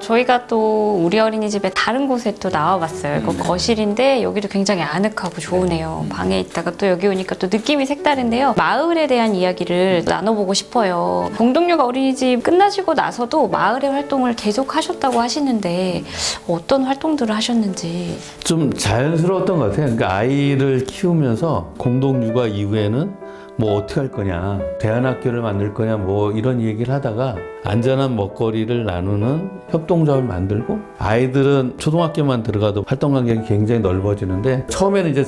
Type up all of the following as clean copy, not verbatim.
저희가 또 우리 어린이집에 다른 곳에 또 나와봤어요. 이거 거실인데 여기도 굉장히 아늑하고 좋으네요. 방에 있다가 또 여기 오니까 또 느낌이 색다른데요. 마을에 대한 이야기를 나눠보고 싶어요. 공동육아 어린이집 끝나시고 나서도 마을의 활동을 계속 하셨다고 하시는데 어떤 활동들을 하셨는지. 좀 자연스러웠던 것 같아요. 그러니까 아이를 키우면서 공동육아 이후에는 뭐 어떻게 할 거냐, 대안학교를 만들 거냐, 뭐 이런 얘기를 하다가 안전한 먹거리를 나누는 협동조합을 만들고, 아이들은 초등학교만 들어가도 활동 간격이 굉장히 넓어지는데 처음에는 이제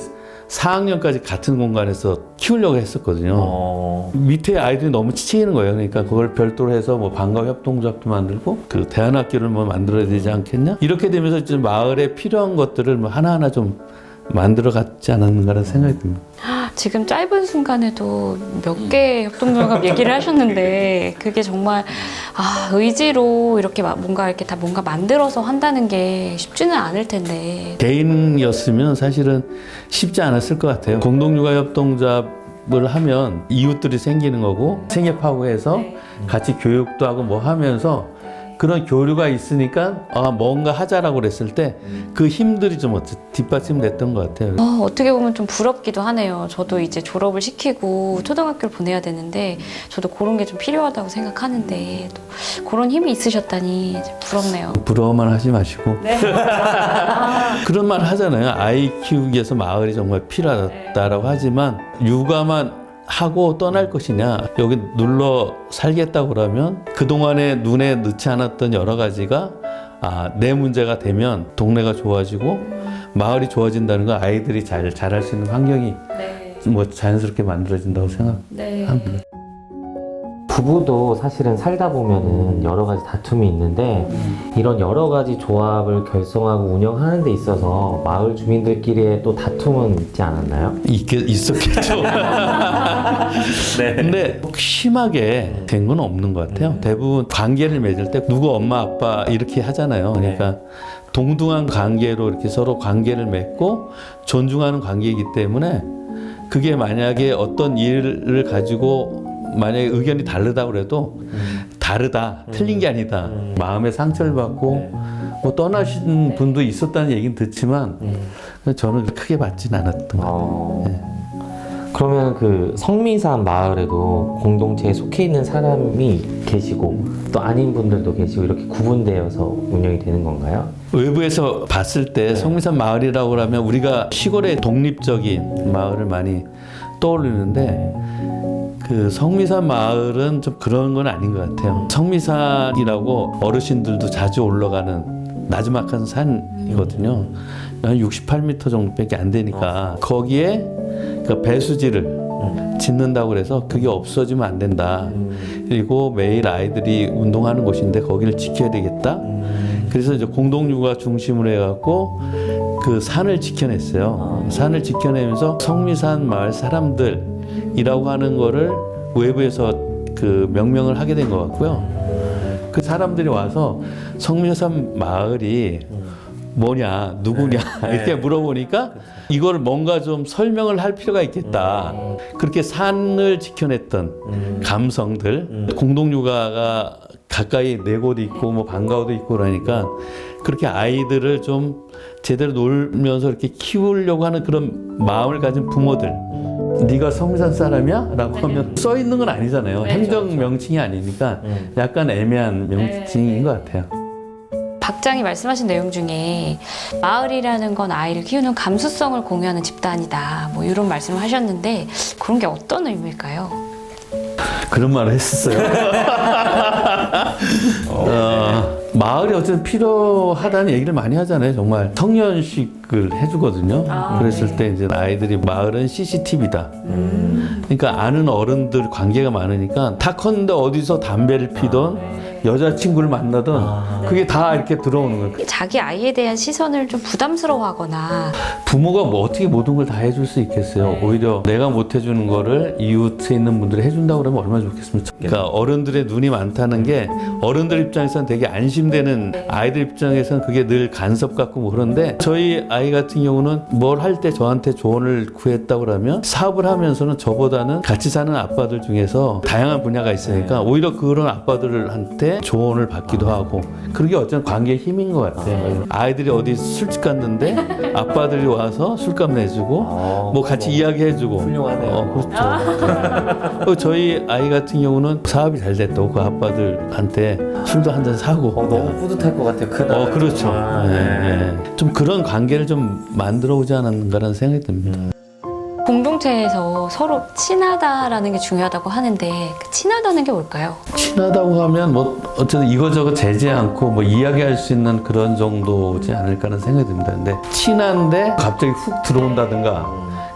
4학년까지 같은 공간에서 키우려고 했었거든요. 밑에 아이들이 너무 지치는 거예요. 그러니까 그걸 별도로 해서 뭐 방과 협동조합도 만들고 그 대안학교를 뭐 만들어야 되지 않겠냐, 이렇게 되면서 이제 마을에 필요한 것들을 뭐 하나하나 좀 만들어 갔지 않았는가라는 생각이 듭니다. 지금 짧은 순간에도 몇 개의 협동조합 얘기를 하셨는데 그게 정말 의지로 이렇게 뭔가 이렇게 다 뭔가 만들어서 한다는 게 쉽지는 않을 텐데. 개인이었으면 사실은 쉽지 않았을 것 같아요. 공동육아협동조합을 하면 이웃들이 생기는 거고 생애 파고해서 같이 교육도 하고 뭐 하면서 그런 교류가 있으니까 뭔가 하자라고 그랬을 때 그 힘들이 좀 뒷받침됐던 것 같아요. 어떻게 보면 좀 부럽기도 하네요. 저도 이제 졸업을 시키고 초등학교를 보내야 되는데 저도 그런 게 좀 필요하다고 생각하는데 또 그런 힘이 있으셨다니 부럽네요. 부러워만 하지 마시고. 네. 그런 말 하잖아요. 아이 키우기 위해서 마을이 정말 필요하다라고 하지만 육아만 하고 떠날 것이냐, 여기 눌러 살겠다고 그러면 그동안에 눈에 넣지 않았던 여러 가지가 내 문제가 되면 동네가 좋아지고 마을이 좋아진다는 건 아이들이 잘 자랄 수 있는 환경이 뭐 자연스럽게 만들어진다고 생각합니다. 부부도 사실은 살다 보면은 여러 가지 다툼이 있는데 이런 여러 가지 조합을 결성하고 운영하는 데 있어서 마을 주민들끼리의 또 다툼은 있지 않았나요? 있었겠죠. 네. 근데 심하게 된 건 없는 것 같아요. 대부분 관계를 맺을 때 누구 엄마 아빠 이렇게 하잖아요. 그러니까 동등한 관계로 이렇게 서로 관계를 맺고 존중하는 관계이기 때문에 그게 만약에 어떤 일을 가지고 만약에 의견이 다르다고 그래도 다르다, 틀린 게 아니다, 마음에 상처를 받고 뭐 떠나신 분도 있었다는 얘기는 듣지만 저는 크게 받진 않았던 것 같아요. 그러면 그 성미산 마을에도 공동체에 속해 있는 사람이 계시고 또 아닌 분들도 계시고 이렇게 구분되어서 운영이 되는 건가요? 외부에서 봤을 때 성미산 마을이라고 하면 우리가 시골의 독립적인 마을을 많이 떠올리는데 그 성미산 마을은 좀 그런 건 아닌 것 같아요. 성미산이라고 어르신들도 자주 올라가는 나지막한 산이거든요. 한 68m 정도밖에 안 되니까 거기에 그 배수지를 짓는다고 그래서 그게 없어지면 안 된다. 그리고 매일 아이들이 운동하는 곳인데 거기를 지켜야 되겠다. 그래서 이제 공동육아 중심으로 해갖고 그 산을 지켜냈어요. 산을 지켜내면서 성미산 마을 사람들이라고 하는 거를 외부에서 그 명명을 하게 된 것 같고요. 그 사람들이 와서 성미산 마을이 뭐냐, 누구냐 이렇게 물어보니까 이걸 뭔가 좀 설명을 할 필요가 있겠다. 그렇게 산을 지켜냈던 감성들, 공동육아가 가까이 내 곳도 있고 뭐 방과후도 있고 그러니까 그렇게 아이들을 좀 제대로 놀면서 이렇게 키우려고 하는 그런 마음을 가진 부모들, 네가 성미산 사람이야? 라고 하면 써 있는 건 아니잖아요. 행정 명칭이 아니니까 약간 애매한 명칭인 것 같아요. 박장이 말씀하신 내용 중에 마을이라는 건 아이를 키우는 감수성을 공유하는 집단이다, 뭐 이런 말씀을 하셨는데 그런 게 어떤 의미일까요? 그런 말을 했었어요. 마을이 어쨌든 필요하다는 얘기를 많이 하잖아요. 정말 성년식을 해주거든요. 그랬을 때 이제 아이들이 마을은 CCTV다. 그러니까 아는 어른들 관계가 많으니까 탁컨대 어디서 담배를 피던 여자친구를 만나던 그게 다 이렇게 들어오는 거예요. 자기 아이에 대한 시선을 좀 부담스러워하거나 부모가 뭐 어떻게 모든 걸 다 해줄 수 있겠어요. 오히려 내가 못 해주는 거를 이웃에 있는 분들이 해준다고 그러면 얼마나 좋겠습니까? 그러니까 어른들의 눈이 많다는 게 어른들 입장에서는 되게 안심되는, 아이들 입장에서는 그게 늘 간섭 같고 뭐 그런데 저희 아이 같은 경우는 뭘 할 때 저한테 조언을 구했다고 그러면 사업을 하면서는 저보다는 같이 사는 아빠들 중에서 다양한 분야가 있으니까 오히려 그런 아빠들한테 사람들의 조언을 받기도 하고 그게 어쩌면 관계의 힘인 것 같아요. 아이들이 어디 술집 갔는데 아빠들이 와서 술값 내주고 뭐 같이 이야기해주고 훌륭하네요. 그렇죠. 저희 아이 같은 경우는 사업이 잘 됐다고 그 아빠들한테 술도 한 잔 사고 너무 뿌듯할 것 같아요. 그날. 그렇죠. 좀 그런 관계를 좀 만들어 오지 않았는가라는 생각이 듭니다. 공동체에서 서로 친하다라는 게 중요하다고 하는데 그 친하다는 게 뭘까요? 친하다고 하면 뭐 어쨌든 이거저거 재지 않고 뭐 이야기할 수 있는 그런 정도지 않을까라는 생각이 듭니다. 근데 친한데 갑자기 훅 들어온다든가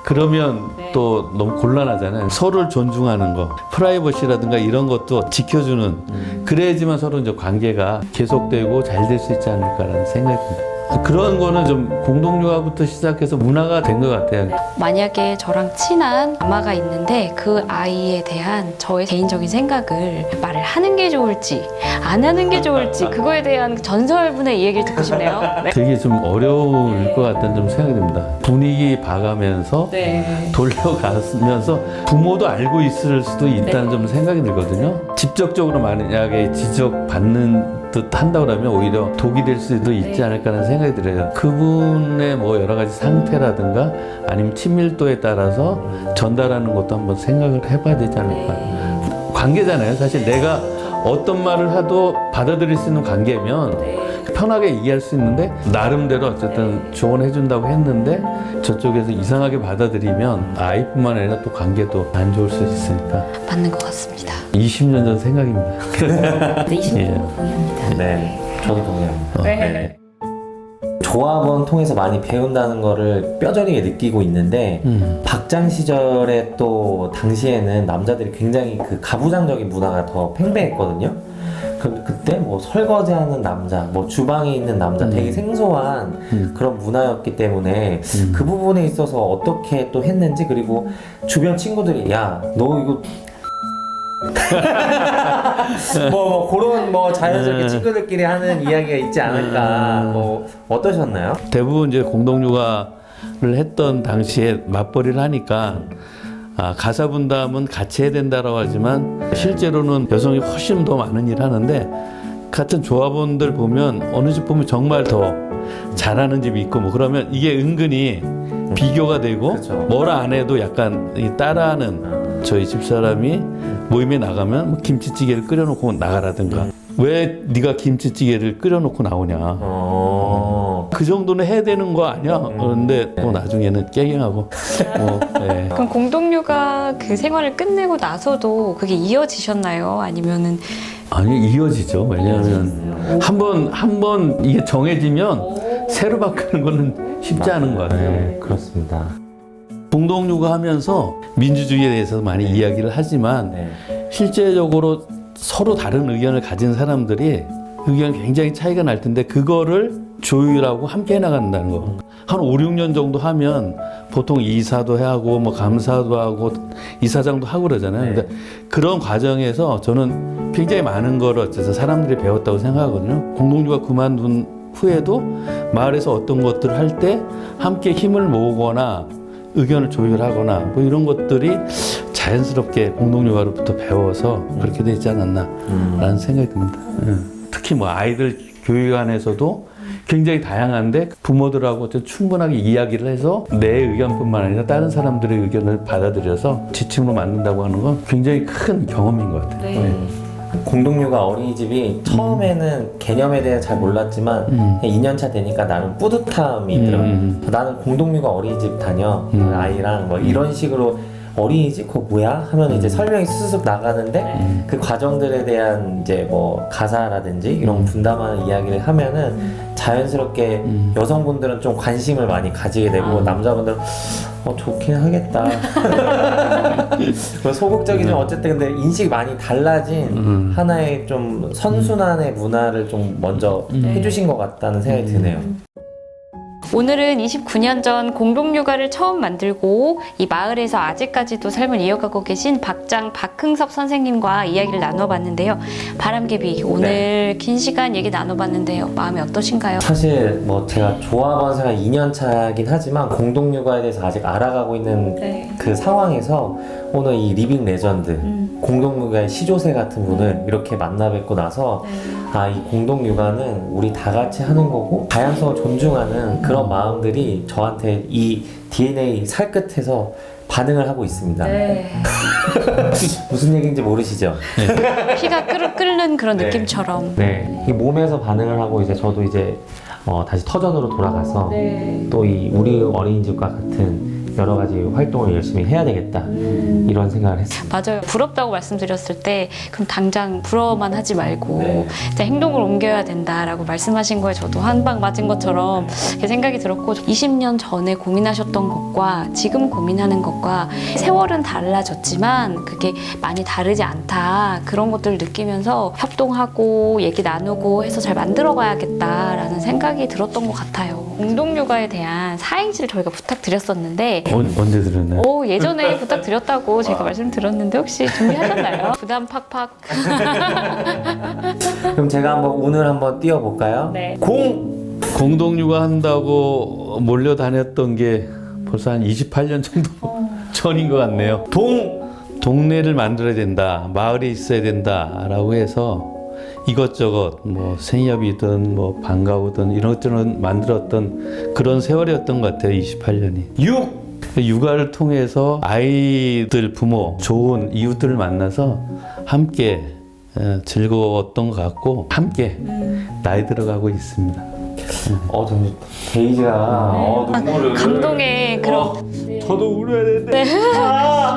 그러면 또 너무 곤란하잖아요. 서로를 존중하는 거, 프라이버시라든가 이런 것도 지켜주는 그래야지만 서로 이제 관계가 계속되고 잘 될 수 있지 않을까라는 생각이 듭니다. 그런 거는 좀 공동육아부터 시작해서 문화가 된 것 같아요. 만약에 저랑 친한 아마가 있는데 그 아이에 대한 저의 개인적인 생각을 말을 하는 게 좋을지 안 하는 게 좋을지 그거에 대한 전설분의 이야기를 듣고 싶네요. 네. 되게 좀 어려울 것 같다는 좀 생각이 듭니다. 분위기 봐가면서 돌려가면서 부모도 알고 있을 수도 있다는 좀 생각이 들거든요. 직접적으로 만약에 지적받는 듯 한다고 하면 오히려 독이 될 수도 있지 않을까라는 생각이 들어요. 그분의 뭐 여러 가지 상태라든가 아니면 친밀도에 따라서 전달하는 것도 한번 생각을 해봐야 되지 않을까. 관계잖아요. 사실 내가 어떤 말을 하도 받아들일 수 있는 관계면 편하게 얘기할 수 있는데 나름대로 어쨌든 조언해준다고 했는데 저쪽에서 이상하게 받아들이면 아이뿐만 아니라 또 관계도 안 좋을 수 있으니까. 맞는 것 같습니다. 20년 전 생각입니다. 네, 20년 예. 동의합니다. 네, 저도 동의합니다. 네. 조합원 통해서 많이 배운다는 거를 뼈저리게 느끼고 있는데 박장 시절에 또 당시에는 남자들이 굉장히 그 가부장적인 문화가 더 팽배했거든요. 그때 뭐 설거지하는 남자, 뭐 주방에 있는 남자 되게 생소한 그런 문화였기 때문에 그 부분에 있어서 어떻게 또 했는지 그리고 주변 친구들이 야, 너 이거 뭐 그런 뭐 자연스럽게 친구들끼리 하는 이야기가 있지 않을까 뭐 어떠셨나요? 대부분 이제 공동육아를 했던 당시에 맞벌이를 하니까 가사 분담은 같이 해야 된다라고 하지만 실제로는 여성이 훨씬 더 많은 일을 하는데 같은 조합원들 보면 어느 집 보면 정말 더 잘하는 집이 있고 뭐 그러면 이게 은근히 비교가 되고 그렇죠. 뭐라 안 해도 약간 따라하는 저희 집사람이 모임에 나가면 뭐 김치찌개를 끓여놓고 나가라든가 왜 네가 김치찌개를 끓여놓고 나오냐 그 정도는 해야 되는 거 아니야? 그런데 또 나중에는 깨갱하고 네. 그럼 공동육아 그 생활을 끝내고 나서도 그게 이어지셨나요? 아니면은 아니 이어지죠. 왜냐하면 한 번 이게 정해지면 새로 바꾸는 거는 쉽지 않은 것 같아요. 네, 그렇습니다. 공동육아 하면서 민주주의에 대해서 많이 이야기를 하지만 실제적으로 서로 다른 의견을 가진 사람들이 의견이 굉장히 차이가 날 텐데 그거를 조율하고 함께 해나간다는 거. 한 5, 6년 정도 하면 보통 이사도 하고 뭐 감사도 하고 이사장도 하고 그러잖아요. 근데 그런 과정에서 저는 굉장히 많은 거를 어째서 사람들이 배웠다고 생각하거든요. 공동육아 그만둔 후에도 마을에서 어떤 것들을 할 때 함께 힘을 모으거나 의견을 조율하거나 뭐 이런 것들이 자연스럽게 공동육아로부터 배워서 그렇게 되지 않았나라는 생각이 듭니다. 특히 뭐 아이들 교육안에서도 굉장히 다양한데 부모들하고 충분하게 이야기를 해서 내 의견뿐만 아니라 다른 사람들의 의견을 받아들여서 지침으로 만든다고 하는 건 굉장히 큰 경험인 것 같아요. 공동육아 어린이집이 처음에는 개념에 대해 잘 몰랐지만 2년차 되니까 나는 뿌듯함이 들어요. 나는 공동육아 어린이집 다녀 아이랑 뭐 이런 식으로 어린이집 그거 뭐야? 하면 이제 설명이 스스로 나가는데 그 과정들에 대한 이제 뭐 가사라든지 이런 분담하는 이야기를 하면은 자연스럽게 여성분들은 좀 관심을 많이 가지게 되고 남자분들은 좋긴 하겠다. 소극적이지만 어쨌든 근데 인식이 많이 달라진 하나의 좀 선순환의 문화를 좀 먼저 해주신 것 같다는 생각이 드네요. 오늘은 29년 전 공동육아를 처음 만들고 이 마을에서 아직까지도 삶을 이어가고 계신 박흥섭 선생님과 이야기를 나눠봤는데요. 바람개비 오늘 긴 시간 얘기 나눠봤는데요. 마음이 어떠신가요? 사실 뭐 제가 조합원 생활 2년 차긴 하지만 공동육아에 대해서 아직 알아가고 있는 그 상황에서 오늘 이 리빙 레전드 공동육아의 시조새 같은 분을 이렇게 만나 뵙고 나서 이 공동육아는 우리 다 같이 하는 거고 다양성을 존중하는 그런 마음들이 저한테 이 DNA 살끝에서 반응을 하고 있습니다. 네. 무슨 얘기인지 모르시죠? 피가 끓는 그런 네. 느낌처럼. 네. 이 몸에서 반응을 하고 이제 저도 이제 다시 터전으로 돌아가서 네. 또 이 우리 어린이집과 같은 여러 가지 활동을 열심히 해야 되겠다 이런 생각을 했습니다. 맞아요. 부럽다고 말씀드렸을 때 그럼 당장 부러워만 하지 말고 네. 이제 행동을 옮겨야 된다라고 말씀하신 거에 저도 한 방 맞은 것처럼 이렇게 생각이 들었고 20년 전에 고민하셨던 것과 지금 고민하는 것과 세월은 달라졌지만 그게 많이 다르지 않다 그런 것들을 느끼면서 협동하고 얘기 나누고 해서 잘 만들어가야겠다라는 생각이 들었던 것 같아요. 공동육아에 대한 사행시를 저희가 부탁드렸었는데 언제 들었나요? 예전에 부탁드렸다고 제가 말씀드렸는데 혹시 준비하셨나요? 부담 팍팍. 그럼 제가 한번 운을 한번 띄워볼까요? 네. 공동육아 한다고 몰려다녔던 게 벌써 한 28년 정도 전인 것 같네요. 동네를 만들어야 된다, 마을에 있어야 된다라고 해서 이것저것 뭐 생협이든 뭐 방과후든 이런 것들을 만들었던 그런 세월이었던 것 같아요. 28년이. 육아를 통해서 아이들, 부모, 좋은 이웃들을 만나서 함께 즐거웠던 것 같고 함께 나이 들어가고 있습니다. 저는 데이지가 눈물을 감동의 그런 저도 울어야 되는데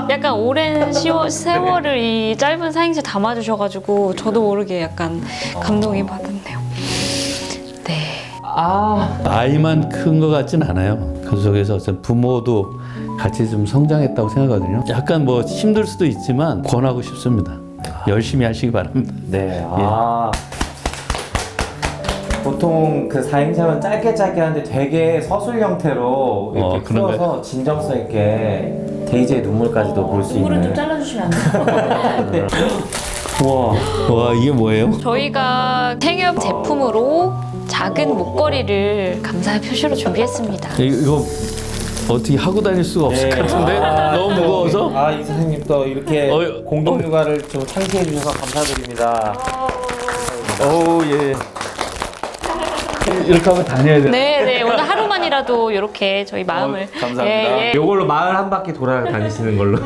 약간 오랜 세월을 이 짧은 사행시 담아주셔가지고 저도 모르게 약간 감동이 받았네요. 네. 아이만 큰 것 같진 않아요. 그 속에서 어떤 부모도 같이 좀 성장했다고 생각하거든요. 약간 뭐 힘들 수도 있지만 권하고 싶습니다. 열심히 하시기 바랍니다. 네. 보통 그 사행시는 짧게 하는데 되게 서술 형태로 이렇게 그런가요? 풀어서 진정성 있게 데이지의 눈물까지도 볼 수 있는. 좀 잘라주시면 안 돼요? 와, 이게 뭐예요? 저희가 생협 제품으로 작은 목걸이를 감사의 표시로 준비했습니다. 이거 어떻게 하고 다닐 수가 없을 것 같은데? 너무 무거워서? 이 선생님 또 이렇게 공동육아를 좀 창시해 주셔서 감사드립니다. 예. 이렇게 하고 다녀야 돼요. 네, 오늘 하루만이라도 이렇게 저희 마음을 감사합니다. 요걸로 마을 한 바퀴 돌아다니시는 걸로.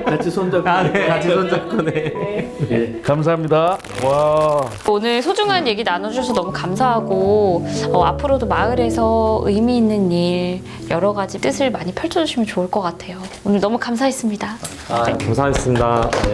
같이 손잡고. 네, 같이 손잡고 네. 예, 감사합니다. 와. 오늘 소중한 얘기 나눠주셔서 너무 감사하고 앞으로도 마을에서 의미 있는 일 여러 가지 뜻을 많이 펼쳐주시면 좋을 것 같아요. 오늘 너무 감사했습니다. 감사했습니다. 네.